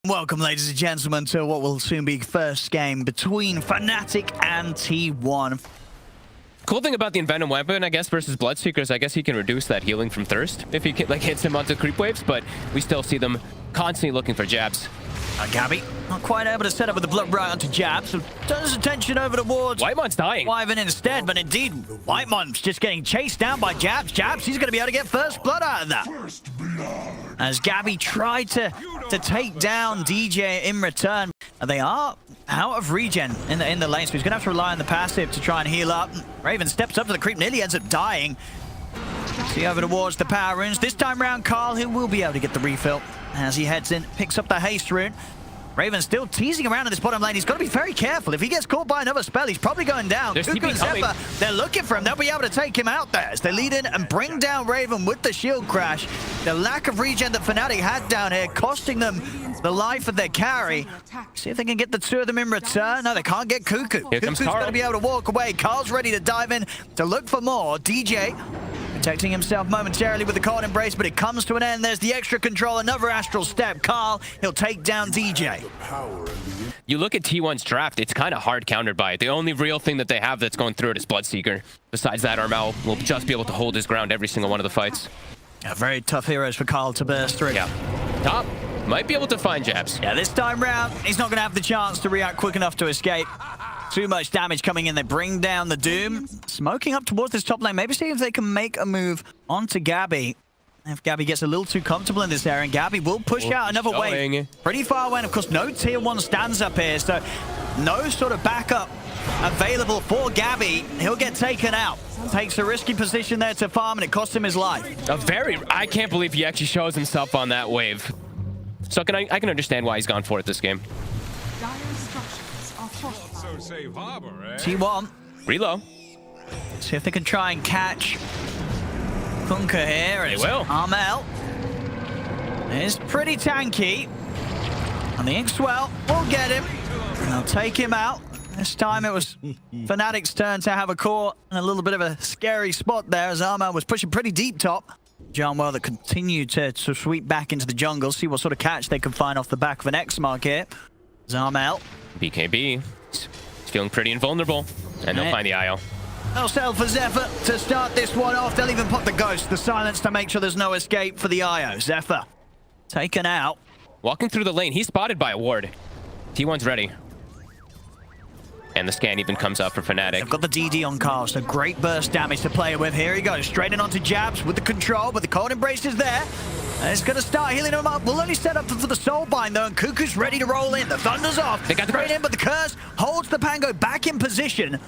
Welcome, ladies and gentlemen, to what will soon be first game between FNATIC and T1. Cool thing about the Envenom weapon, I guess, versus Bloodseekers, I guess he can reduce that healing from Thirst if he like hits him onto creep waves, but we still see them constantly looking for jabs. Gabby not quite able to set up with the blood right onto jabs, so turns his attention over towards Whitemon's dying. Wyvern instead, but indeed, Whitemon's just getting chased down by jabs. Jabs, he's going to be able to get first blood out of that. As Gabby tried to take down DJ in return. They are out of regen in the lane, so he's going to have to rely on the passive to try and heal up. Raven steps up to the creep, nearly ends up dying. See over towards the power runes. This time round, Carl, he will be able to get the refill as he heads in, picks up the haste rune. Raven still teasing around in this bottom lane. He's got to be very careful. If he gets caught by another spell, he's probably going down. Kuku and Zephyr, they're looking for him. They'll be able to take him out there as they lead in and bring down Raven with the shield crash. The lack of regen that FNATIC had down here, costing them the life of their carry. See if they can get the two of them in return. No, they can't get Kuku. Kuku's going to be able to walk away. Carl's ready to dive in to look for more. DJ protecting himself momentarily with the cold embrace, but it comes to an end. There's the extra control, another astral step. Carl, he'll take down DJ. You look at T1's draft, it's kind of hard countered by it. The only real thing that they have that's going through it is Bloodseeker. Besides that, Armel will just be able to hold his ground every single one of the fights. Yeah, very tough heroes for Carl to burst through. Yeah. Top might be able to find jabs. Yeah, this time round, he's not going to have the chance to react quick enough to escape. Too much damage coming in. They bring down the Doom. Smoking up towards this top lane. Maybe see if they can make a move onto Gabby. If Gabby gets a little too comfortable in this area, and Gabby will push out another wave. Pretty far away. And of course, no tier 1 stands up here, so no sort of backup available for Gabby. He'll get taken out. Takes a risky position there to farm, and it costs him his life. I can't believe he actually shows himself on that wave. So I can understand why he's gone for it this game. T1. Reload. See if they can try and catch Punka here. They will. Armel is pretty tanky. And the Inkswell will get him. And they'll take him out. This time it was FNATIC's turn to have a core and a little bit of a scary spot there as Armel was pushing pretty deep top. John Well that continued to sweep back into the jungle, see what sort of catch they can find off the back of an X mark here. Armel. BKB. He's feeling pretty invulnerable. And they'll find the IO. They'll sell for Zephyr to start this one off. They'll even pop the Ghost, the silence to make sure there's no escape for the IO. Zephyr taken out. Walking through the lane. He's spotted by a ward. T1's ready. And the scan even comes up for FNATIC. They've got the DD on Carl, so great burst damage to play with. Here he goes, straight in onto jabs with the control, but the cold embrace is there. And it's going to start healing him up. We'll only set up for the soulbind though, and Kuku's ready to roll in. The thunder's off. They got the straight in, but the curse holds the Pango back in position.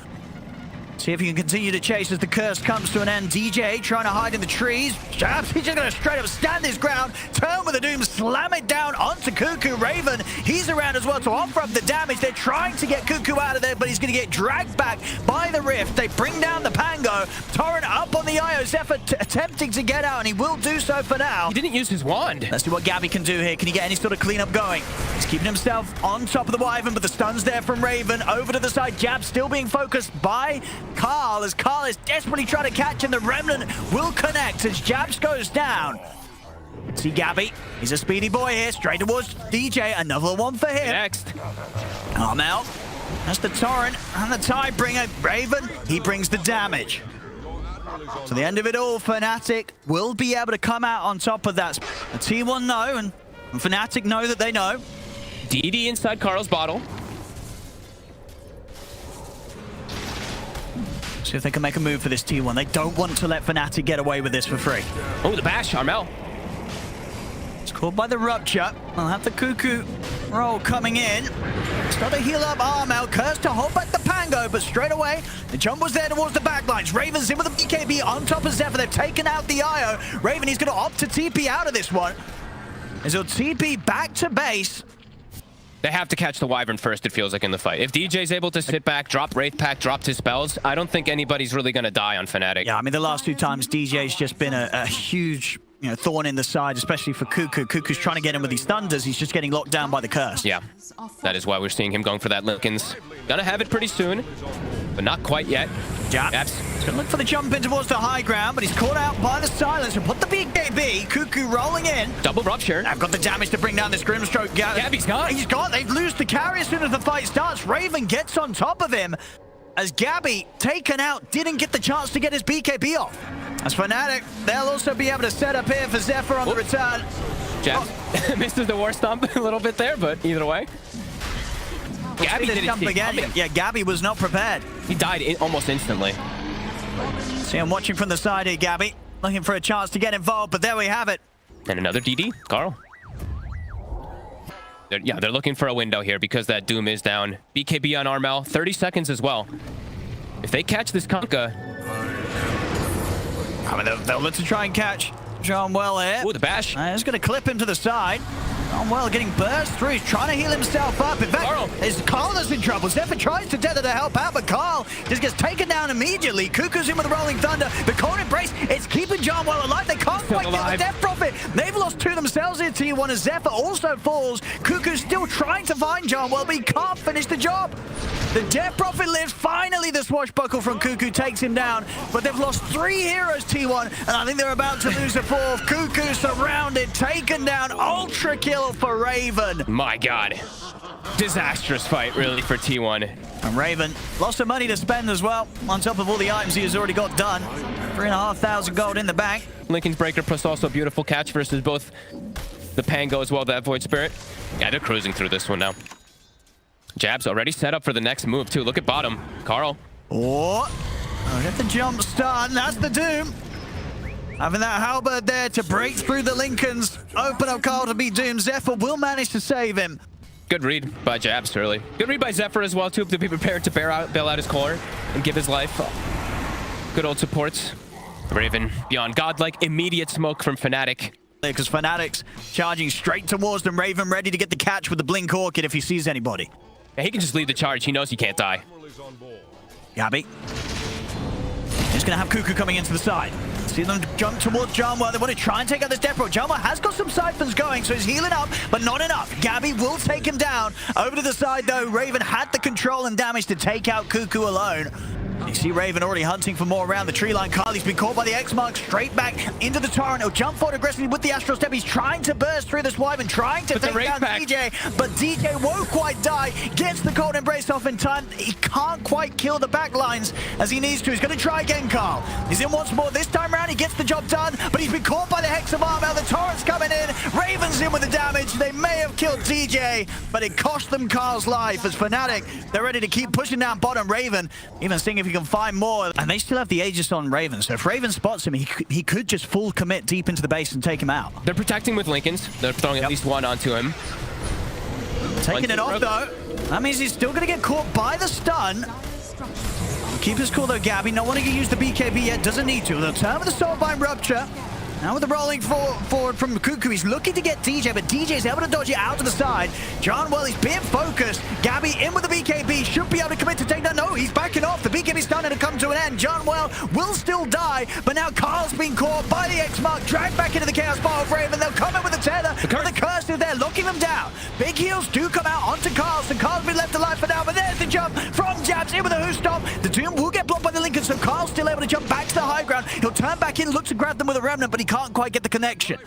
See if he can continue to chase as the curse comes to an end. DJ trying to hide in the trees. Jabs, he's just going to straight up stand his ground, turn with the Doom, slam it down onto Kuku. Raven, he's around as well to offer up the damage. They're trying to get Kuku out of there, but he's going to get dragged back by the Rift. They bring down the Pango. Torrent up on the IO. Zephyr attempting to get out, and he will do so for now. He didn't use his wand. Let's see what Gabby can do here. Can he get any sort of cleanup going? He's keeping himself on top of the Wyvern, but the stun's there from Raven. Over to the side, Jab still being focused by Carl, as Carl is desperately trying to catch him. The Remnant will connect as Jabs goes down. See Gabby, he's a speedy boy here, straight towards DJ. Another one for him. Next. Armel, that's the Torrent and the Tidebringer. Raven, he brings the damage. So the end of it all, FNATIC will be able to come out on top of that. The T1 know, and FNATIC know that they know. DD inside Carl's bottle. See if they can make a move for this T1. They don't want to let FNATIC get away with this for free. Oh, the bash, Armel. It's caught by the Rupture. I'll have the Kuku roll coming in. Start to heal up Armel. Curse to hold back the Pango, but straight away, the jump was there towards the backlines. Raven's in with the BKB on top of Zephyr. They've taken out the IO. Raven, he's going to opt to TP out of this one. As he'll TP back to base. They have to catch the Wyvern first, it feels like, in the fight. If DJ's able to sit back, drop Wraith Pack, dropped his spells, I don't think anybody's really going to die on FNATIC. Yeah, I mean, the last two times, DJ's just been a huge thorn in the side, especially for Kuku. Kuku's trying to get him with these thunders. He's just getting locked down by the curse. Yeah, that is why we're seeing him going for that Linkens. Gonna have it pretty soon, but not quite yet. Jabs. He's going to look for the jump in towards the high ground, but he's caught out by the silence and put the BKB. Cuckoo rolling in. Double rupture. I've got the damage to bring down this Grimstroke. Gabby's gone. He's gone. They lose the carry as soon as the fight starts. Raven gets on top of him as Gabby, taken out, didn't get the chance to get his BKB off. As FNATIC, they'll also be able to set up here for Zephyr on the return. Jabs misses the war stomp a little bit there, but either way. Gabby didn't jump again. Yeah, Gabby was not prepared. He died almost instantly. See, I'm watching from the side here, Gabby. Looking for a chance to get involved, but there we have it. And another DD, Carl. They're looking for a window here because that Doom is down. BKB on Armel, 30 seconds as well. If they catch this Conka... I mean, they'll look to try and catch John Well here. Ooh, the bash. He's going to clip him to the side. John Well getting burst through. He's trying to heal himself up. In fact, it's Carl that's in trouble. Zephyr tries to tether to help out, but Carl just gets taken down immediately. Cuckoo's in with the Rolling Thunder. The cold embrace, it's keeping John Well alive. They can't quite get the Death Prophet. They've lost two themselves here, T1, as Zephyr also falls. Cuckoo's still trying to find John Well, but he can't finish the job. The Death Prophet lives. Finally, the swashbuckle from Cuckoo takes him down, but they've lost 3 heroes, T1, and I think they're about to lose a 4th. Cuckoo surrounded, taken down, ultra kill for Raven. My God. Disastrous fight, really, for T1. And Raven lost some money to spend as well, on top of all the items he has already got done. 3,500 gold in the bank. Lincoln's Breaker plus also a beautiful catch versus both the Pango as well, that Void Spirit. Yeah, they're cruising through this one now. Jabs already set up for the next move, too. Look at bottom. Carl. Oh, get the jump start, and that's the Doom. Having that halberd there to break through the Lincolns. Open up Carl to be Doom. Zephyr will manage to save him. Good read by Jabs early. Good read by Zephyr as well, too, to be prepared to bail out his core and give his life. Good old supports. Raven beyond godlike. Immediate smoke from FNATIC. Because FNATIC's charging straight towards them. Raven ready to get the catch with the Blink Orchid if he sees anybody. Yeah, he can just lead the charge. He knows he can't die. Gabby. He's going to have Cuckoo coming into the side. See them jump towards Jarmo. They want to try and take out this Death Prophet. Jarmo has got some siphons going, so he's healing up, but not enough. Gabby will take him down. Over to the side, though. Raven had the control and damage to take out Cuckoo alone. You see Raven already hunting for more around the tree line. Carly's been caught by the X-Mark straight back into the torrent. He'll jump forward aggressively with the Astral Step. He's trying to burst through this Wyvern, trying to take down DJ, but DJ won't quite die. Gets the Cold Embrace off in time. He can't quite kill the back lines as he needs to. He's going to try again, Carl. He's in once more. This time around, he gets the job done, but he's been caught by the Hex of Armel. The torrent's coming in. Raven's in with the damage. They may have killed DJ, but it cost them Carl's life. As FNATIC, they're ready to keep pushing down bottom. Raven even seeing if he can find more. And they still have the Aegis on Raven, so if Raven spots him, he could just full commit deep into the base and take him out. They're protecting with Lincolns. They're throwing at least one onto him. Taking it off, though. That means he's still going to get caught by the stun. Keep his cool, though, Gabby. Not wanting to use the BKB yet. Doesn't need to. They'll turn with the Soulbind Rupture. Now with the rolling forward from Cuckoo, he's looking to get DJ, but DJ's able to dodge it out to the side. John Well, he's being focused. Gabby in with the BKB, should be able to commit to take that. No, he's backing off. The BKB's starting to come to an end. John Well will still die, but now Carl's been caught by the X-Mark, dragged back into the Chaos Ball of Raven. They'll come in with the tether, but the curse is there, locking them down. Big heals do come out onto Carl, so Carl's been left alive for now, but there's the jump from Jabs in with a Who Stomp. The Doom will get blocked by the Lincoln, so Carl's still able to jump back to the high ground. He'll turn back in, look to grab them with a Remnant, but he can't quite get the connection.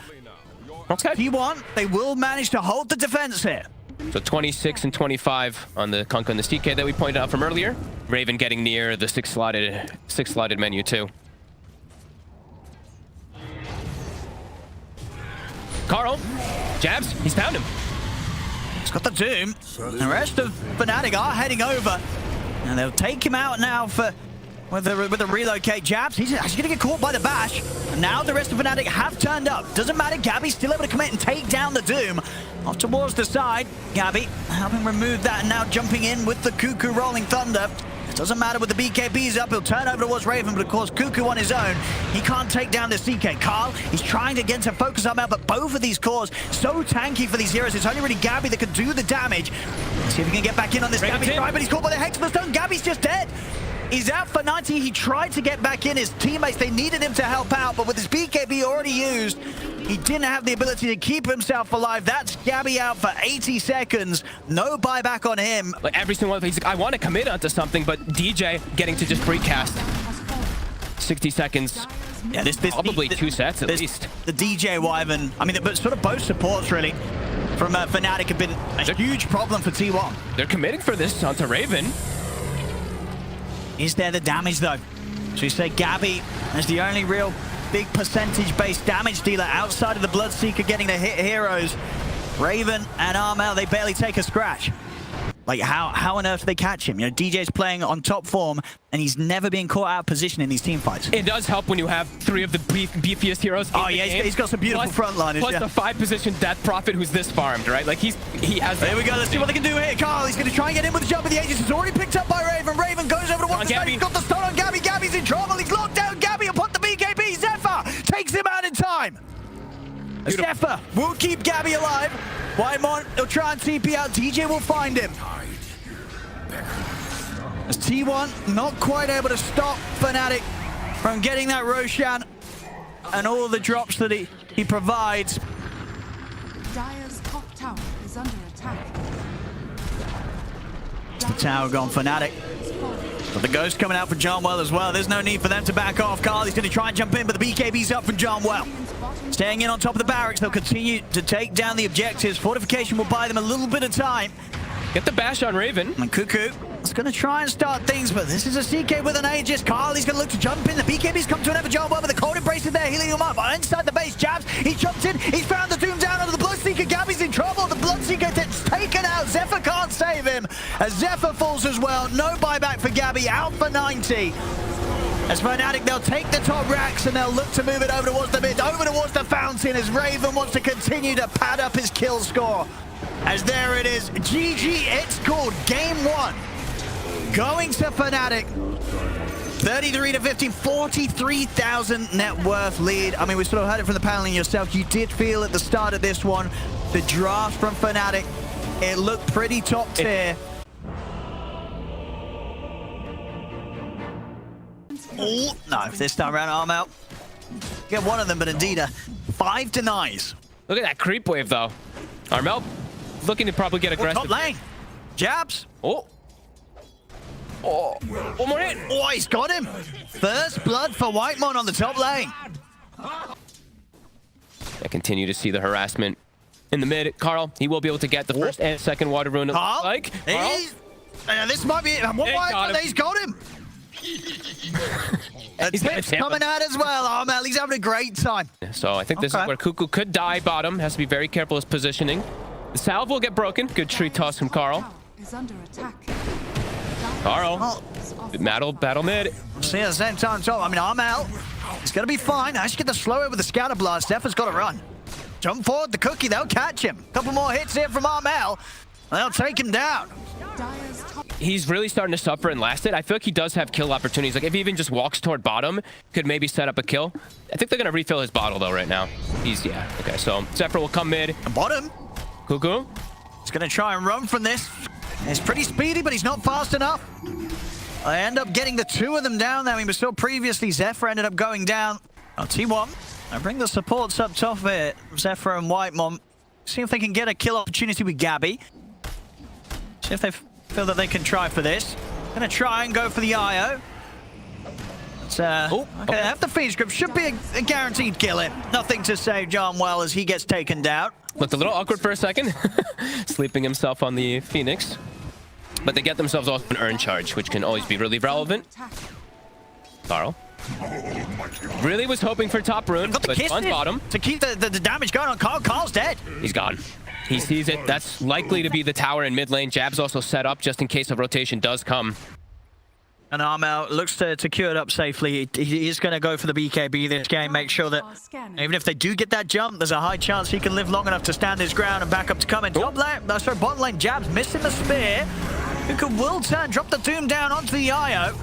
Okay. T1, they will manage to hold the defense here. So 26 and 25 on the Kunkka and the CK that we pointed out from earlier. Raven getting near the six-slotted menu too. Carl, Jabs, he's found him. He's got the Doom. The rest of FNATIC are heading over, and they'll take him out now for with the relocate. Jabs, he's actually going to get caught by the bash. And now the rest of FNATIC have turned up. Doesn't matter, Gabby's still able to commit and take down the Doom. Off towards the side, Gabby helping remove that, and now jumping in with the Cuckoo Rolling Thunder. It doesn't matter with the BKBs up, he'll turn over towards Raven, but of course Cuckoo on his own, he can't take down the CK. Carl, he's trying to get to focus on Mel, but both of these cores so tanky for these heroes. It's only really Gabby that can do the damage. Let's see if he can get back in on this. Gabby's trying, but he's caught by the Hex of the Stone. Gabby's just dead. He's out for 90. He tried to get back in. His teammates, they needed him to help out, but with his BKB already used, he didn't have the ability to keep himself alive. That's Gabby out for 80 seconds. No buyback on him. Like every single one, he's like, I want to commit onto something, but DJ getting to just precast. 60 seconds. Yeah, this probably 2 sets at least. The DJ Wyvern, I mean, but sort of both supports really from FNATIC have been a huge problem for T1. They're committing for this onto Raven. Is there the damage though? So you say Gabby is the only real big percentage-based damage dealer outside of the Bloodseeker getting to hit heroes. Raven and Armel, they barely take a scratch. Like, how on earth do they catch him? You know, DJ's playing on top form, and he's never been caught out of position in these team fights. It does help when you have 3 of the beefiest heroes. Oh yeah, he's got some beautiful frontliners. Plus the 5-position Death Prophet who's this farmed, right? Like he has. There we go. Let's see what they can do here. Carl, he's going to try and get in with the jump of the Aegis. It's already picked up by Raven. Raven goes over to one side. He's got the stun on Gabby. Gabby's in trouble. He's locked down Gabby and put the BKB. Zephyr takes him out in time. Zephyr will keep Gabby alive. Whitemon, he'll try and TP out. DJ will find him. As T1 not quite able to stop FNATIC from getting that Roshan and all the drops that he provides. Dire's top tower is under attack. The tower gone, FNATIC. But the ghost coming out for John Well as well. There's no need for them to back off. Carl, he's going to try and jump in, but the BKB's up from John Well. Staying in on top of the barracks, they'll continue to take down the objectives. Fortification will buy them a little bit of time. Get the bash on Raven. And Cuckoo is going to try and start things, but this is a CK with an Aegis. Carl, he's going to look to jump in. The BKB's come to an John Well, but the cold embrace is there, healing him up. Inside the base, Jabs, he jumps in. He's found the Doom down under the Bloodseeker. Gabby's in trouble. The Bloodseeker gets taken out. Zephyr can't save him. As Zephyr falls as well. No buyback for Gabby, out for 90. As FNATIC, they'll take the top racks and they'll look to move it over towards the mid, over towards the fountain as Raven wants to continue to pad up his kill score. As there it is, GG, it's called game 1. Going to FNATIC, 33-15, 43,000 net worth lead. I mean, we sort of heard it from the paneling yourself. You did feel at the start of this one, the draft from FNATIC, it looked pretty top tier. Oh, no, this time around, arm out. Get one of them, but indeed, 5 denies. Look at that creep wave, though. Armel looking to probably get aggressive. Top lane. Jabs. Oh, one more hit. Oh, he's got him. First blood for Whitemon on the top lane. I continue to see the harassment in the mid. Carl, he will be able to get the first and second water rune. Carl, Like Carl? This might be it. He's got him. Tip's coming out as well. Armel, he's having a great time. So I think this is where Cuckoo could die bottom. Has to be very careful his positioning. The salve will get broken. Good tree toss from Carl. Is under attack. Carl. Battle mid. See at the same time, top. I mean, Armel, he's going to be fine. I should get the slow over the scatter blast. Zephyr's got to run. Jump forward, the cookie, they'll catch him. Couple more hits here from Armel. They'll take him down. He's really starting to suffer in last hit. I feel like he does have kill opportunities. Like if he even just walks toward bottom, could maybe set up a kill. I think they're going to refill his bottle though right now. Yeah. Okay, so Zephyr will come mid. Bottom. Cuckoo. He's going to try and run from this. He's pretty speedy, but he's not fast enough. I end up getting the 2 of them down there. I mean, we saw previously Zephyr ended up going down. Oh, T1. I bring the supports up top here. Zephyr and Whitemon. See if they can get a kill opportunity with Gabby. See if they feel that they can try for this. Gonna try and go for the IO. Okay, they have the Phoenix grip. Should be a guaranteed kill here. Nothing to save John Well as he gets taken down. Looked a little awkward for a second. Sleeping himself on the Phoenix. But they get themselves off an urn charge, which can always be really relevant. Carl. Really was hoping for top rune, but on bottom. To keep the damage going on Carl. Carl's dead. He's gone. He sees it. That's likely to be the tower in mid lane. Jab's also set up just in case a rotation does come. And Armel looks to queue it up safely. He is going to go for the BKB this game. Make sure that even if they do get that jump, there's a high chance he can live long enough to stand his ground and back up to come in. Top lane, sorry, bottom lane, Jab's missing the spear. Cuckoo will turn, drop the Doom down onto the IO.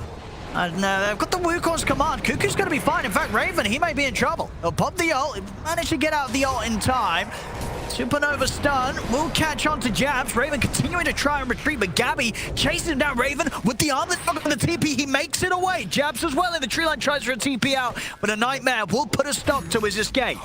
And they've got the Wukong's command. Cuckoo's going to be fine. In fact, Raven, he may be in trouble. He'll pop the ult. Managed to get out of the ult in time. Supernova stun will catch on to Jabs. Raven continuing to try and retreat, but Gabby chases him down. Raven with the armlet on the TP. He makes it away. Jabs as well in the tree line tries for a TP out, but a nightmare will put a stop to his escape.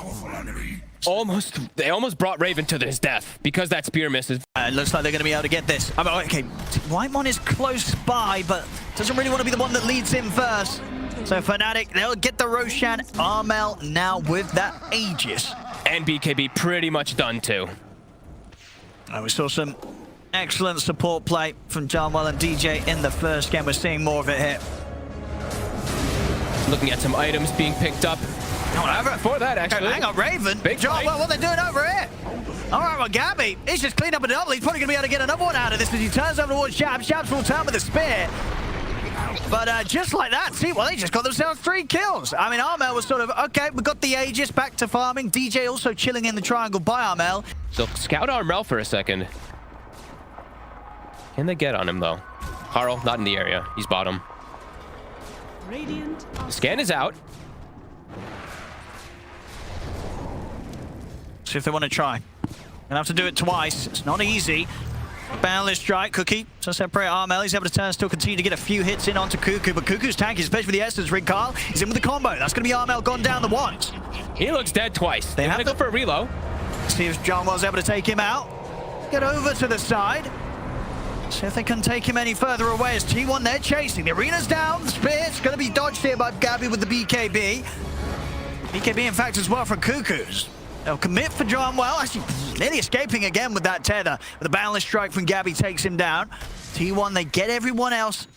They almost brought Raven to his death because that spear misses. It looks like they're going to be able to get this. Okay, Whitemon is close by, but doesn't really want to be the one that leads him first. So FNATIC, they'll get the Roshan. Armel now with that Aegis. And BKB pretty much done too. And we saw some excellent support play from Jarnwell and DJ in the first game. We're seeing more of it here. Looking at some items being picked up. Before that, actually. Hang on, Raven. Big Jarnwell, what are they doing over here? All right, well, Gabby, he's just cleaned up a double. He's probably going to be able to get another one out of this as he turns over towards Jabs. Jabs will turn with a spear. But just like that, see, well, they just got themselves 3 kills. I mean, Armel was sort of, okay, we got the Aegis back to farming. DJ also chilling in the triangle by Armel. So scout Armel for a second. Can they get on him, though? Carl, not in the area. He's bottom. Radiant Scan is out. See if they want to try. Gonna have to do it twice. It's not easy. Boundless strike, Cookie. So separate Armel. He's able to turn, still continue to get a few hits in onto Cuckoo, but Cuckoo's tanky, especially with the Essence rig. Carl, he's in with the combo. That's going to be Armel gone down the once. He looks dead twice. They have to go for a reload. See if Jarnwell's able to take him out. Get over to the side. See if they can take him any further away as T1 they're chasing. The arena's down. The spear's going to be dodged here by Gabby with the BKB. BKB, in fact, as well for Cuckoos. They'll commit for Jarnwell. Actually, nearly escaping again with that tether. But the boundless strike from Gabby takes him down. T1, they get everyone else.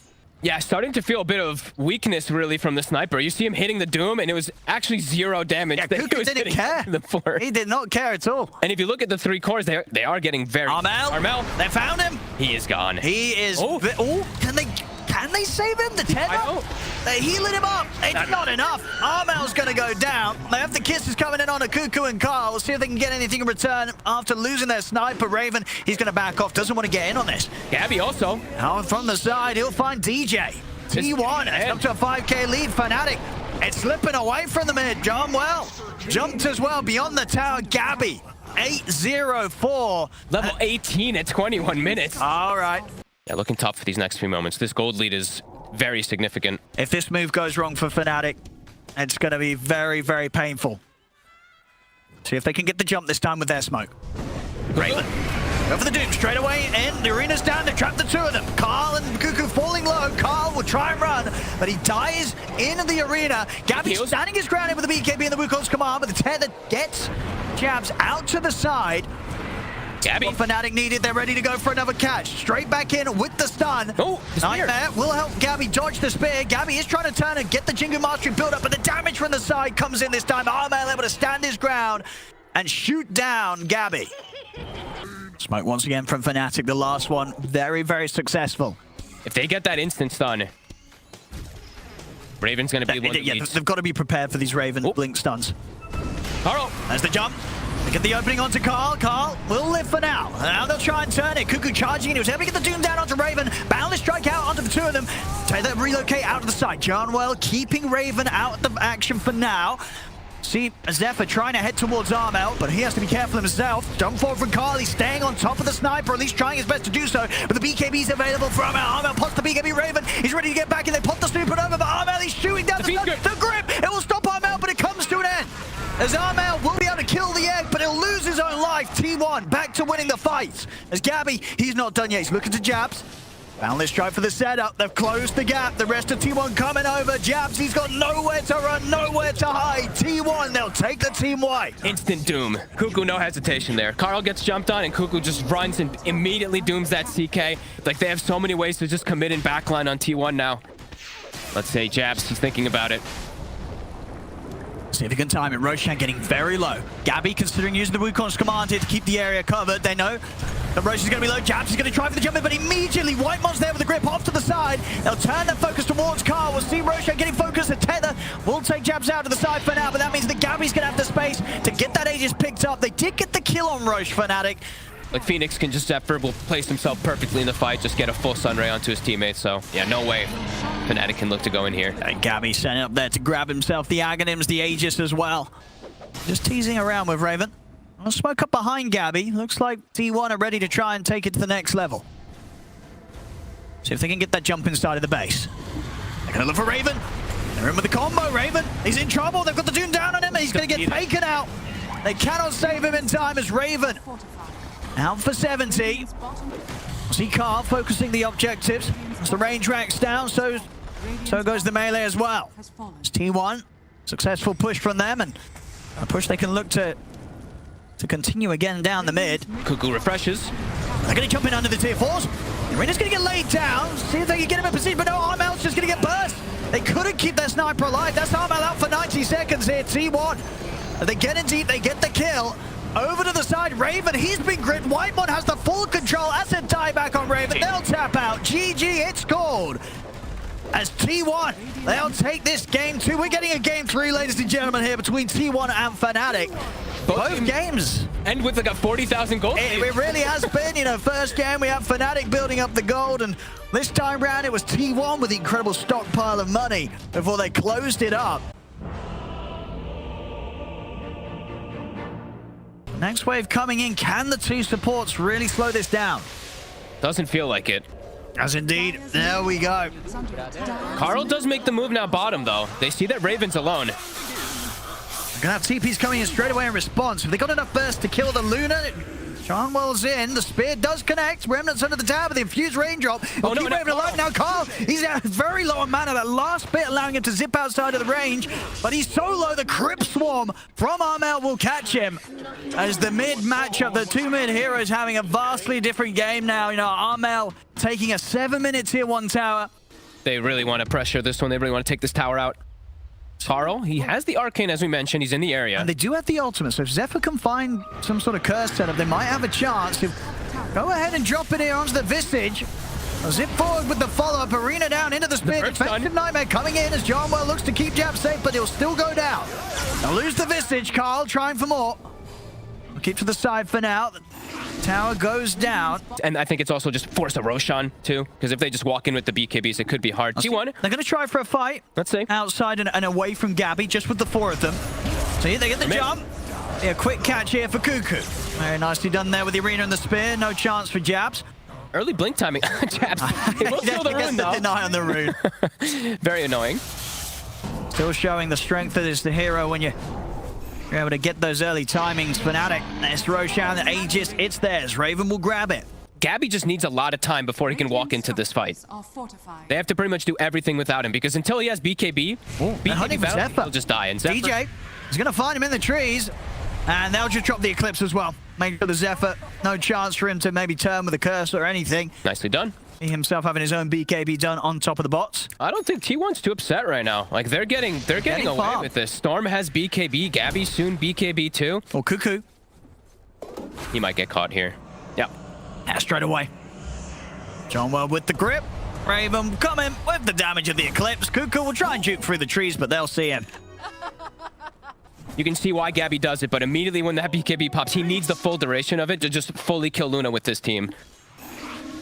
Yeah, starting to feel a bit of weakness, really, from the sniper. You see him hitting the Doom, and it was actually 0 damage. Yeah, Cuckoo didn't care. The floor. He did not care at all. And if you look at the 3 cores, they are getting very... Armel, they found him. He is gone. He is... Oh, can they save him? The tether? They're healing him up. It's not enough. Armel's going to go down. They have the kisses coming in on a Cuckoo and Carl. We'll see if they can get anything in return after losing their sniper. Raven, he's going to back off. Doesn't want to get in on this. Gabby also. Out from the side, he'll find DJ. T1, it's up to a 5k lead. FNATIC, it's slipping away from the mid. Jarnwell jumped as well beyond the tower. Gabby, 8-0-4. Level 18 at 21 minutes. All right. Yeah, looking tough for these next few moments. This gold lead is very significant. If this move goes wrong for FNATIC, it's going to be very, very painful. See if they can get the jump this time with their smoke. Raven. Go for the Doom straight away in. The arena's down to trap the 2 of them. Carl and Cuckoo falling low. Carl will try and run, but he dies in the arena. Gabby's standing his ground in with the BKB and the Wukong's command, but the tether gets Jabs out to the side. Gabby. What FNATIC needed, they're ready to go for another catch. Straight back in with the stun. Oh, Nightmare will help Gabby dodge the spear. Gabby is trying to turn and get the Jingu Mastery build up, but the damage from the side comes in this time. Armel able to stand his ground and shoot down Gabby. Smoke once again from FNATIC, the last one. Very, very successful. If they get that instant stun, Raven's going to be one that leads. They've got to be prepared for these Raven blink stuns. Carl. There's the jump. They get the opening onto Carl. Carl will live for now. Now they'll try and turn it. Cuckoo charging in. He was able to get the Doom down onto Raven. Boundless strike out onto the 2 of them. Tether relocate out of the side. Jarnwell keeping Raven out of the action for now. See, Zephyr trying to head towards Armel, but he has to be careful himself. Jump forward from Carl. He's staying on top of the sniper, at least trying his best to do so. But the BKB's available for Armel. Armel pops the BKB Raven. He's ready to get back in. They pop the supernova, but Armel is shooting down the grip. It will stop Armel, but it comes to an end. As Armel will be able to kill the egg, but he'll lose his own life. T1 back to winning the fight. As Gabby, he's not done yet. He's looking to Jabs. Boundless strike for the setup. They've closed the gap. The rest of T1 coming over. Jabs, he's got nowhere to run, nowhere to hide. T1, they'll take the team white. Instant Doom. Cuckoo, no hesitation there. Carl gets jumped on, and Cuckoo just runs and immediately dooms that CK. Like, they have so many ways to just commit in backline on T1 now. Let's say Jabs, he's thinking about it. See if he can time it. Roshan getting very low. Gabby considering using the Wukong's command here to keep the area covered. They know that Roshan's going to be low. Jabs is going to try for the jump in, but immediately Whitemon's there with the grip off to the side. They'll turn their focus towards Carl. We'll see Roshan getting focused. The tether will take Jabs out to the side for now, but that means that Gabby's going to have the space to get that Aegis picked up. They did get the kill on Roche, FNATIC. Like, Phoenix can just, Zephyr will place himself perfectly in the fight, just get a full Sunray onto his teammates, so yeah, no way FNATIC can look to go in here. And Gabby setting up there to grab himself the Aghanims, the Aegis as well. Just teasing around with Raven. I'll smoke up behind Gabby. Looks like T1 are ready to try and take it to the next level. See if they can get that jump inside of the base. They're going to look for Raven. They're in with the combo. Raven, he's in trouble. They've got the Doom down on him. He's going to get taken out. They cannot save him in time as Raven out for 70. See Carl focusing the objectives. As the range racks down, so goes the melee as well. It's T1. Successful push from them, and a push they can look to continue again down the mid. Cuckoo refreshes. They're going to jump in under the tier 4s. Arena's going to get laid down. See if they can get him in position, but no, Armel's just going to get burst. They couldn't keep their sniper alive. That's Armel out for 90 seconds here. T1. They get in deep, they get the kill. Over to the side, Raven, he's been gripped. Whitemon has the full control. Asset tie back on Raven. They'll tap out. GG, it's scored. As T1, they'll take this game 2. We're getting a game 3, ladies and gentlemen, here between T1 and FNATIC. Both games. And with like a 40,000 gold. It really has been, you know, first game we have FNATIC building up the gold, and this time round it was T1 with the incredible stockpile of money before they closed it up. Next wave coming in. Can the two supports really slow this down? Doesn't feel like it. As indeed. There we go. Carl does make the move now bottom, though. They see that Raven's alone. They're gonna have TPs coming in straight away in response. If they got enough burst to kill the Luna, Charnwell's in. The spear does connect. Remnants under the tower, but the infused raindrop. Oh, no, Raven alive now. Carl, he's very low on mana. That last bit allowing him to zip outside of the range, but he's so low, the Crypt Swarm from Armel will catch him. As the mid matchup, the two mid heroes having a vastly different game now. You know, Armel taking a 7-minute tier 1 tower. They really want to pressure this one. They really want to take this tower out. Carl, he has the Arcane, as we mentioned. He's in the area. And they do have the ultimate, so if Zephyr can find some sort of curse setup, they might have a chance to go ahead and drop it here onto the Visage. Zip forward with the follow-up. Arena down into the spear. Defensive Nightmare coming in as Charnwell looks to keep Jab safe, but he'll still go down. They'll lose the Visage. Carl trying for more. We'll keep to the side for now. The tower goes down. And I think it's also just force a Roshan, too, because if they just walk in with the BKBs, it could be hard. T1. They're going to try for a fight. Let's see. Outside and away from Gabby, just with the 4 of them. See, they get the jump. Yeah, quick catch here for Cuckoo. Very nicely done there with the Arena and the spear. No chance for Jabs. Early blink timing. Jabs. It will steal the rune, though. Deny on the rune. Very annoying. Still showing the strength that is the hero when you're able to get those early timings. FNATIC, there's Roshan, the Aegis, it's theirs. Raven will grab it. Gabby just needs a lot of time before he can walk into this fight. They have to pretty much do everything without him, because until he has BKB, he'll just die. And Zephyr, DJ is going to find him in the trees, and they'll just drop the Eclipse as well. Make sure the Zephyr, no chance for him to maybe turn with a curse or anything. Nicely done. He himself having his own BKB done on top of the bots. I don't think T1's too upset right now. Like, they're getting away with this. Storm has BKB, Gabby soon BKB too. Or Cuckoo. He might get caught here. Yeah. Straight away. Charnwell with the grip. Raven coming with the damage of the Eclipse. Cuckoo will try and juke through the trees, but they'll see him. You can see why Gabby does it, but immediately when that BKB pops, he needs the full duration of it to just fully kill Luna with this team.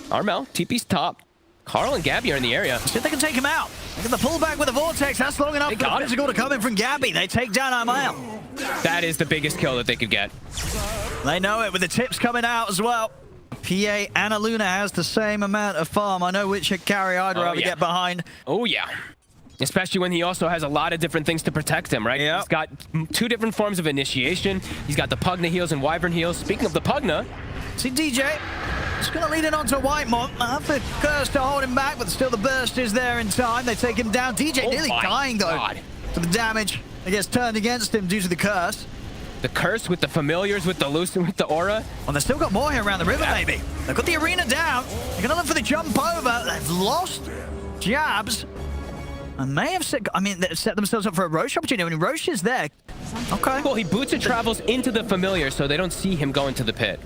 Armel, TP's top. Carl and Gabby are in the area. See if they can take him out. Look at the pullback with the Vortex. That's long enough for the physical to come in from Gabby. They take down Armel. That is the biggest kill that they could get. They know it with the tips coming out as well. PA and Luna has the same amount of farm. I know which carry I'd rather get behind. Oh, yeah. Especially when he also has a lot of different things to protect him, right? Yep. He's got 2 different forms of initiation. He's got the Pugna heals and Wyvern heals. Speaking of the Pugna... See DJ, it's going to lead it on to Whitemon. Have the curse to hold him back, but still the burst is there in time. They take him down. DJ nearly dying, though, to the damage that gets turned against him due to the curse. The curse with the familiars, with the Lucent, with the aura. Well, they've still got more here around the river, maybe. They've got the Arena down. They're going to look for the jump over. They've lost Jabs. And may have set, set themselves up for a Roche opportunity. When Roche is there. Okay. Well, he boots and travels into the familiar, so they don't see him go into the pit.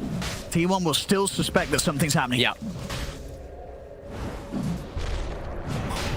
T1 will still suspect that something's happening. Yeah.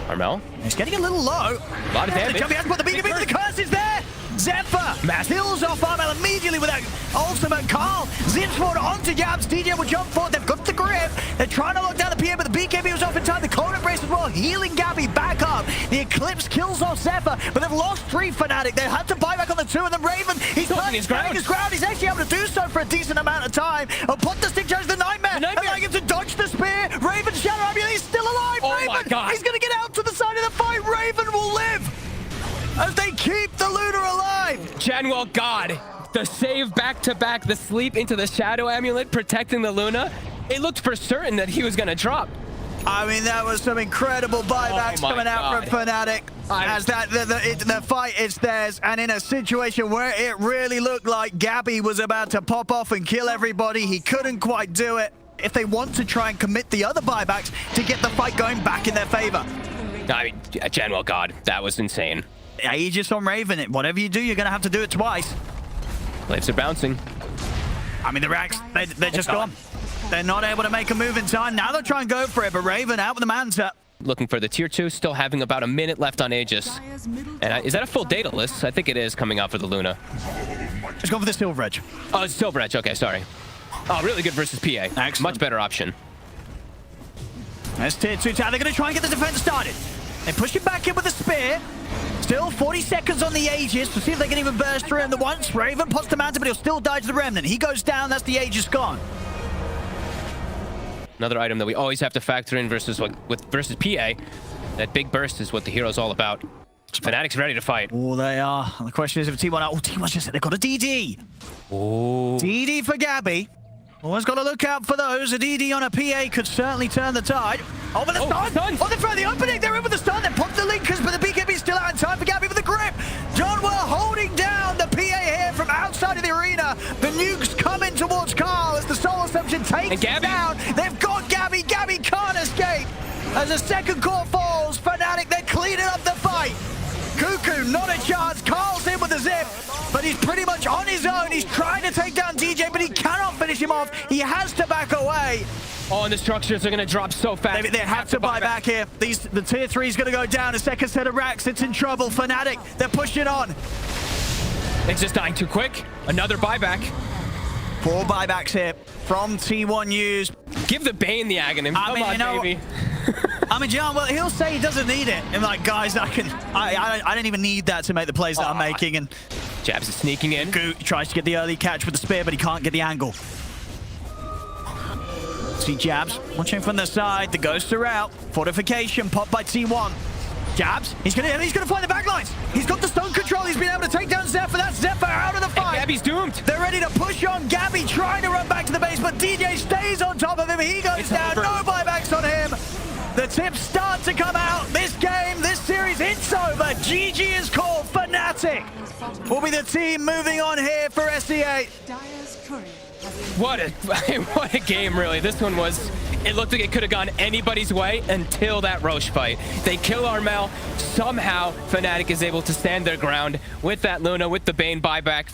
Armel. He's getting a little low. A lot of damage. The curse is there. Zephyr kills off Armel immediately with that ultimate. Carl zips forward onto Jabs. DJ will jump forward. They've got the grip. They're trying to lock down the PM, but the BKB was off in time. The cold embrace as well, healing Gabby back up. The Eclipse kills off Zephyr, but they've lost 3 FNATIC. They had to buy back on the 2 of them. Raven, he's holding his ground. He's actually able to do so. a decent amount of time. Oh, put the stick charge the Nightmare. Allowing him to dodge the spear. Raven Shadow Amulet, he's still alive. Oh Raven, my God. he's going to get out to the side of the fight. Raven will live as they keep the Luna alive. Janwell, God, the save back-to-back, the sleep into the Shadow Amulet, protecting the Luna. It looked for certain that he was going to drop. I mean, that was some incredible buybacks coming out from FNATIC. As the fight is theirs, and in a situation where it really looked like Gabby was about to pop off and kill everybody, he couldn't quite do it. If they want to try and commit the other buybacks to get the fight going back in their favor. I mean, Janwell, God, that was insane. Aegis on Raven, whatever you do, you're going to have to do it twice. Waves are bouncing. I mean, the Rags, they're just gone. They're not able to make a move in time. Now they'll try and go for it, but Raven out with the Manta. Looking for the tier 2, still having about a minute left on Aegis. And is that a full data list? I think it is coming out for the Luna. Just go for the Silver Edge. Oh, it's Silver Edge. Okay, sorry. Oh, really good versus PA. Excellent. Much better option. There's tier 2 tower. They're going to try and get the defense started. They push it back in with the spear. Still 40 seconds on the Aegis to see if they can even burst through him. The once Raven pops the Manta, but he'll still dodge the Remnant. He goes down. That's the Aegis gone. Another item that we always have to factor in versus PA. That big burst is what the hero's all about. FNATIC's ready to fight. Oh, they are. And the question is if T1 out. Oh, T1's just said they've got a DD. Oh. DD for Gabby. Always got to look out for those. A DD on a PA could certainly turn the tide. Oh, but the stun! Oh, they're trying the opening. They're in with the stun. They pop the Linkers, but the BKB's still out in time for Gabby with the grip. Janwell holding down the PA here from outside of the arena. The nukes coming towards Carl as the Soul Assumption takes him down. They've got Gabby. Gabby can't escape. As the second core falls, FNATIC, they're cleaning up the fight. Cuckoo, not a chance. Carl's in with the zip, but he's pretty much on his own. He's trying to take down DJ, but he cannot finish him off. He has to back away. Oh, and the structures are going to drop so fast. They have to buy back here. The tier 3 is going to go down. A second set of racks. It's in trouble. FNATIC, they're pushing on. It's just dying too quick. Another buyback. 4 buybacks here from T1U's. Give the Bane the agony. Come on, baby. I mean, John, well, he'll say he doesn't need it. And like, guys, I don't even need that to make the plays that I'm making. And Jabs is sneaking in. Goot tries to get the early catch with the spear, but he can't get the angle. See Jabs watching from the side. The ghosts are out. Fortification popped by T1. Jabs, he's gonna find the backlines. He's got the stone control. He's been able to take down Zephyr. That's Zephyr out of the fight. And Gabby's doomed. They're ready to push on. Gabby trying to run back to the base, but DJ stays on top of him. He goes down. No buybacks on him. The tips start to come out. This game, this series, it's over. GG is called. FNATIC will be the team moving on here for SEA. What a game, really. This one was, it looked like it could have gone anybody's way until that Roche fight. They kill Armel. Somehow, FNATIC is able to stand their ground with that Luna, with the Bane buyback.